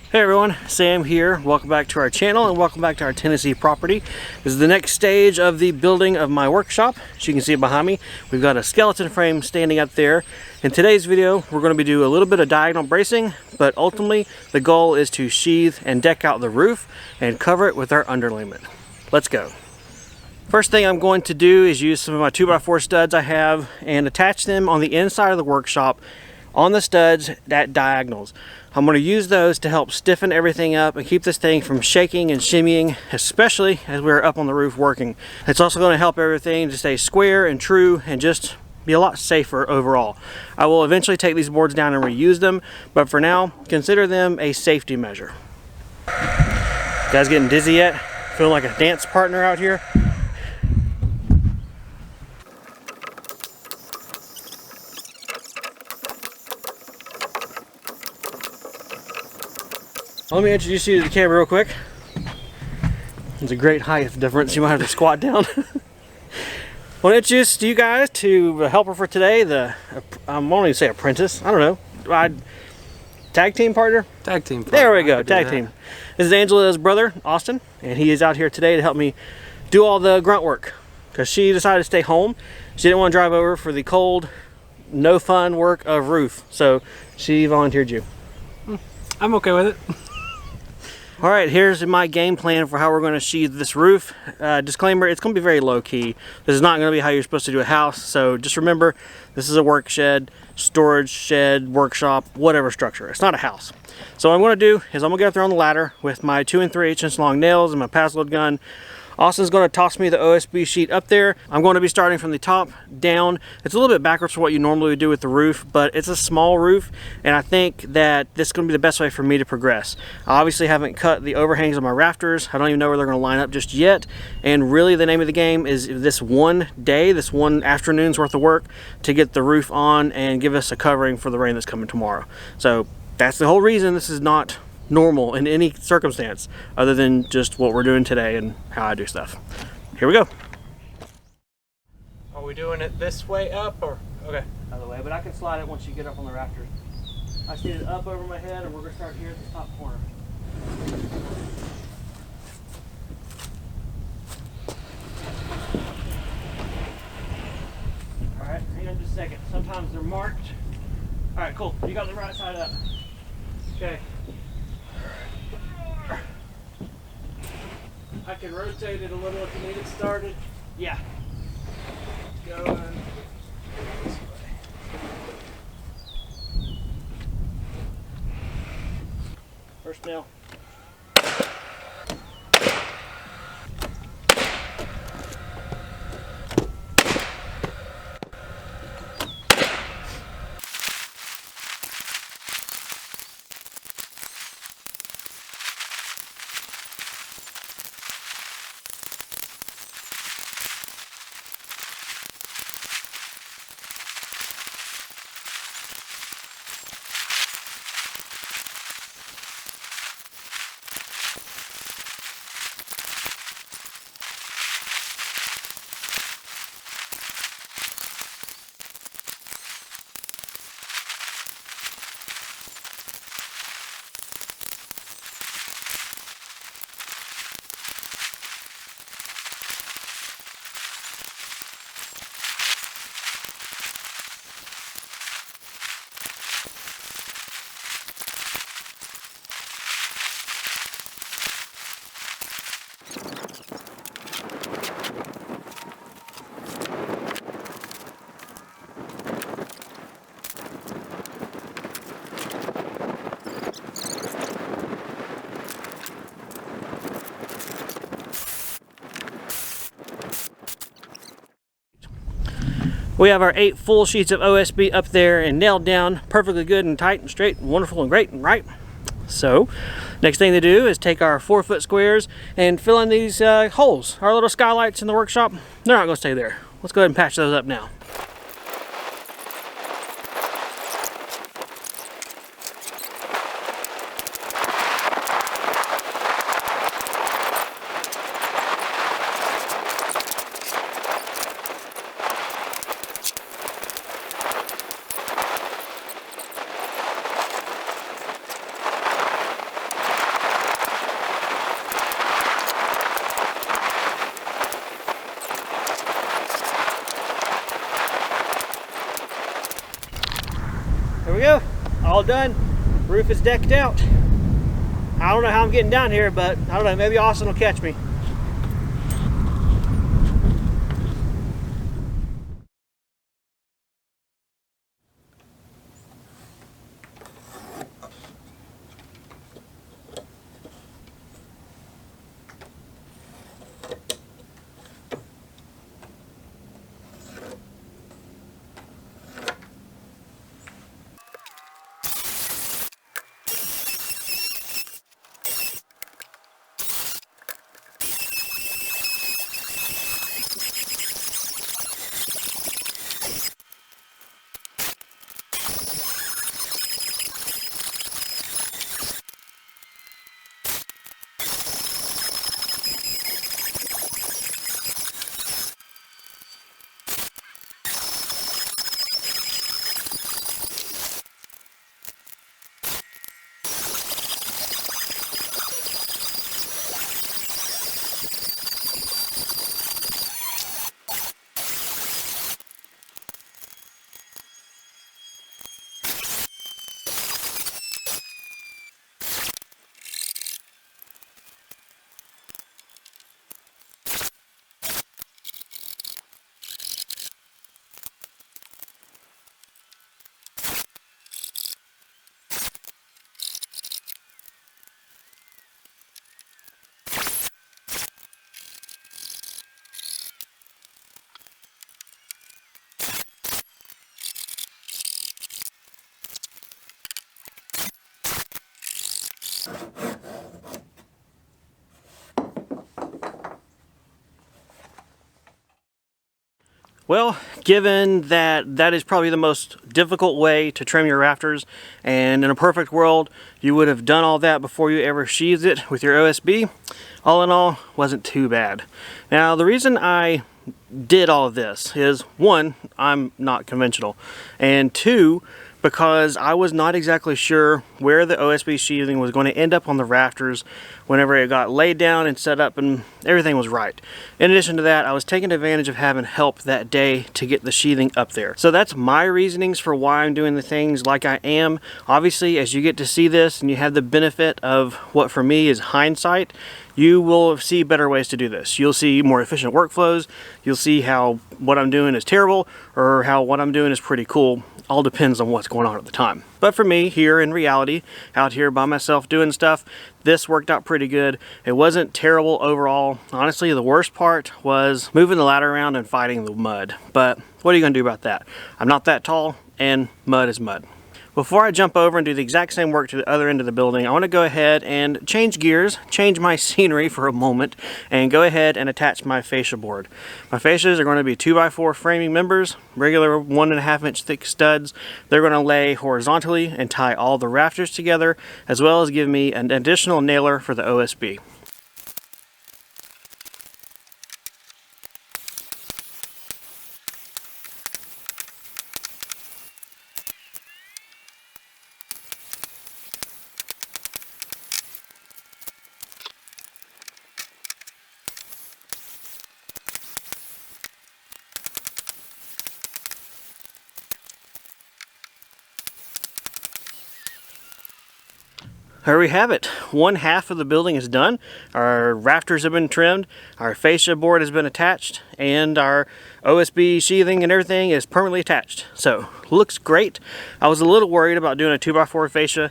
Hey everyone, Sam here. Welcome back to our channel and welcome back to our Tennessee property. This is the next stage of the building of my workshop. As you can see behind me, we've got a skeleton frame standing up there. In today's video, we're going to be doing a little bit of diagonal bracing, but ultimately the goal is to sheathe and deck out the roof and cover it with our underlayment. Let's go. First thing I'm going to do is use some of my 2x4 studs I have and attach them on the inside of the workshop on the studs at diagonals. I'm going to use those to help stiffen everything up and keep this thing from shaking and shimmying, especially as we're up on the roof working. It's also going to help everything to stay square and true and just be a lot safer overall. I will eventually take these boards down and reuse them, but for now, consider them a safety measure. You guys getting dizzy yet? Feeling like a dance partner out here? Let me introduce you to the camera real quick. There's a great height difference. You might have to squat down. I want to introduce to you guys to the helper for today. I won't even say apprentice. I don't know. Tag team partner? Tag team partner. There we go. Tag team. This is Angela's brother, Austin, and he is out here today to help me do all the grunt work because she decided to stay home. She didn't want to drive over for the cold, no fun work of roof, so she volunteered you. I'm okay with it. All right, here's my game plan for how we're going to sheathe this roof. Disclaimer, it's going to be very low key. This is not going to be how you're supposed to do a house, so just remember, this is a work shed, storage shed, workshop, whatever structure. It's not a house. So what I'm going to do is I'm going to get up there on the ladder with my 2 3/8" long nails and my pass load gun. Austin's going to toss me the OSB sheet up there. I'm going to be starting from the top down. It's a little bit backwards for what you normally would do with the roof, but it's a small roof, and I think that this is going to be the best way for me to progress. I obviously haven't cut the overhangs of my rafters. I don't even know where they're going to line up just yet, and really the name of the game is this one day, this one afternoon's worth of work to get the roof on and give us a covering for the rain that's coming tomorrow. So that's the whole reason this is not normal in any circumstance other than just what we're doing today and how I do stuff. Here we go. Are we doing it this way up or okay? Other way, but I can slide it once you get up on the rafters. I see it up over my head and we're gonna start here at the top corner. All right, hang on just a second. Sometimes they're marked. All right, cool. You got the right side up. Okay. I can rotate it a little if you need it started. Yeah. Going this way. First nail. We have our 8 full sheets of OSB up there and nailed down perfectly good and tight and straight and wonderful and great and right. So next thing to do is take our 4-foot squares and fill in these holes. Our little skylights in the workshop, they're not going to stay there. Let's go ahead and patch those up now. all done. Roof is decked out. I don't know how I'm getting down here, but I don't know, maybe Austin will catch me. Well, given that that is probably the most difficult way to trim your rafters, and in a perfect world you would have done all that before you ever sheathed it with your OSB, all in all, wasn't too bad. Now, the reason I did all of this is, one, I'm not conventional, and two, because I was not exactly sure where the OSB sheathing was going to end up on the rafters whenever it got laid down and set up and everything was right. In addition to that, I was taking advantage of having help that day to get the sheathing up there. So that's my reasonings for why I'm doing the things like I am. Obviously, as you get to see this and you have the benefit of what for me is hindsight, you will see better ways to do this. You'll see more efficient workflows. You'll see how what I'm doing is terrible or how what I'm doing is pretty cool. All depends on what's going on at the time. But for me, here in reality, out here by myself doing stuff, this worked out pretty good. It wasn't terrible overall. Honestly, the worst part was moving the ladder around and fighting the mud. But what are you gonna do about that? I'm not that tall, and mud is mud. Before I jump over and do the exact same work to the other end of the building, I want to go ahead and change gears, change my scenery for a moment, and go ahead and attach my fascia board. My fascias are going to be 2x4 framing members, regular 1.5 inch thick studs. They're going to lay horizontally and tie all the rafters together, as well as give me an additional nailer for the OSB. There we have it. One half of the building is done. Our rafters have been trimmed, our fascia board has been attached, and our OSB sheathing and everything is permanently attached. So, looks great. I was a little worried about doing a 2x4 fascia.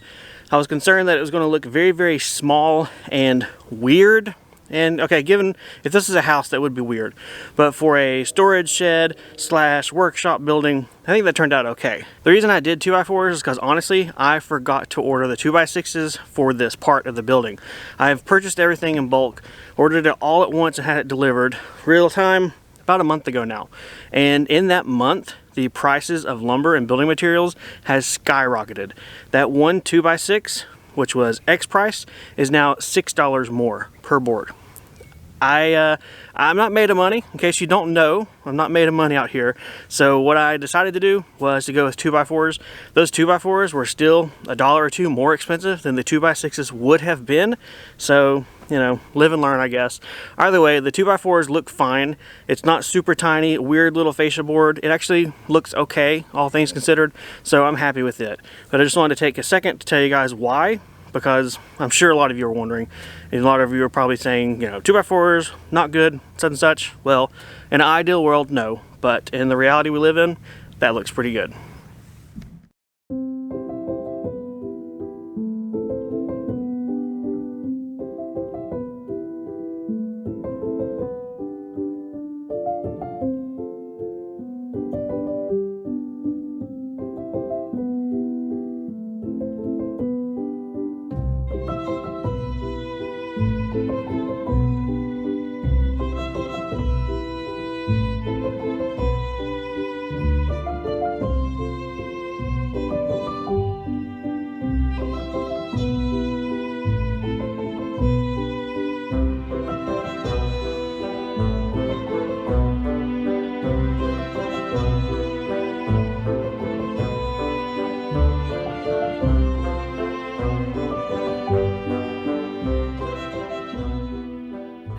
I was concerned that it was going to look very, very small and weird. And okay, given if this is a house, that would be weird, but for a storage shed slash workshop building, I think that turned out okay. The reason I did 2x4s is because honestly, I forgot to order the 2x6s for this part of the building. I've purchased everything in bulk, ordered it all at once and had it delivered real time about a month ago now. And in that month, the prices of lumber and building materials has skyrocketed. That one 2x6, which was X price, is now $6 more per board. I'm not made of money, in case you don't know. I'm not made of money out here. So what I decided to do was to go with 2x4s. Those 2x4s were still $1 or $2 more expensive than the 2x6s would have been. So you know, live and learn, I guess. Either way, the 2x4s look fine. It's not super tiny, weird little fascia board. It actually looks okay, all things considered, so I'm happy with it. But I just wanted to take a second to tell you guys why, because I'm sure a lot of you are wondering, and a lot of you are probably saying, you know, 2x4s, not good, such and such. Well, in an ideal world, no, but in the reality we live in, that looks pretty good.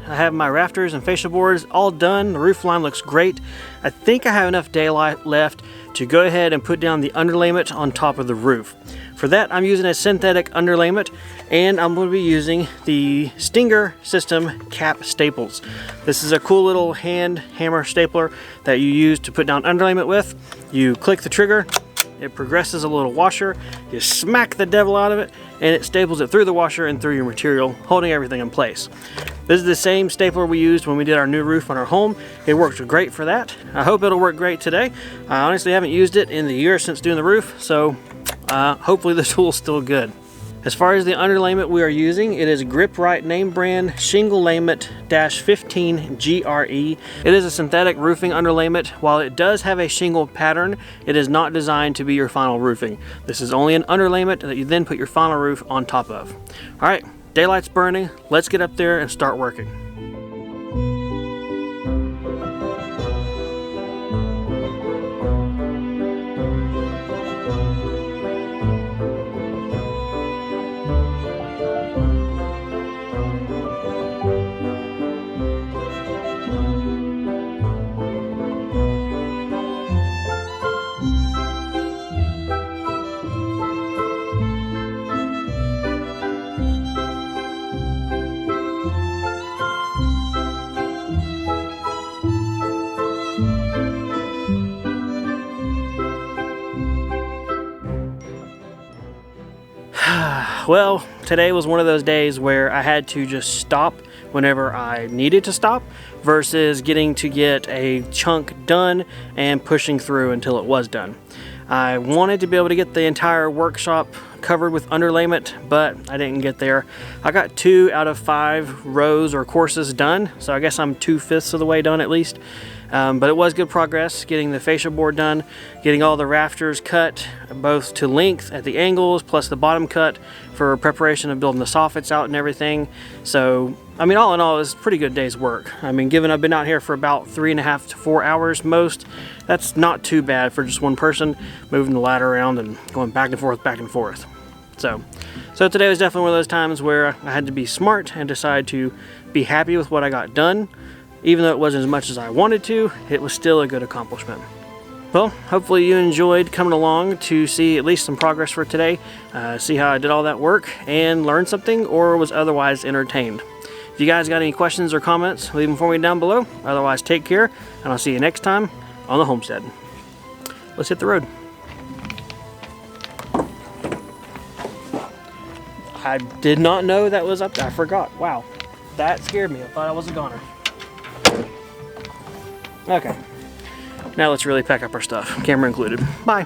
I have my rafters and fascia boards all done. The roof line looks great. I think I have enough daylight left to go ahead and put down the underlayment on top of the roof. For that, I'm using a synthetic underlayment, and I'm going to be using the Stinger System cap staples. This is a cool little hand hammer stapler that you use to put down underlayment with. You click the trigger, it progresses a little washer, you smack the devil out of it, and it staples it through the washer and through your material, holding everything in place. This is the same stapler we used when we did our new roof on our home. It worked great for that. I hope it'll work great today. I honestly haven't used it in the year since doing the roof, so hopefully the tool's still good. As far as the underlayment we are using, it is Grip Right name brand Shingle Layment -15 GRE. It is a synthetic roofing underlayment. While it does have a shingle pattern, it is not designed to be your final roofing. This is only an underlayment that you then put your final roof on top of. All right, daylight's burning. Let's get up there and start working. Well, today was one of those days where I had to just stop whenever I needed to stop versus getting to get a chunk done and pushing through until it was done. I wanted to be able to get the entire workshop covered with underlayment, but I didn't get there. I got 2 out of 5 rows or courses done, so I guess I'm 2/5 of the way done at least. But it was good progress getting the fascia board done, getting all the rafters cut both to length at the angles plus the bottom cut for preparation of building the soffits out and everything. So I mean, all in all, it was a pretty good day's work. I mean, given I've been out here for about 3.5 to 4 hours most, that's not too bad for just one person moving the ladder around and going back and forth, back and forth. So today was definitely one of those times where I had to be smart and decide to be happy with what I got done. Even though it wasn't as much as I wanted to, it was still a good accomplishment. Well, hopefully you enjoyed coming along to see at least some progress for today, see how I did all that work and learned something or was otherwise entertained. If you guys got any questions or comments, leave them for me down below. Otherwise, take care, and I'll see you next time on the homestead. Let's hit the road. I did not know that was up there. I forgot. Wow. That scared me. I thought I was a goner. Okay. Now let's really pack up our stuff, camera included. Bye.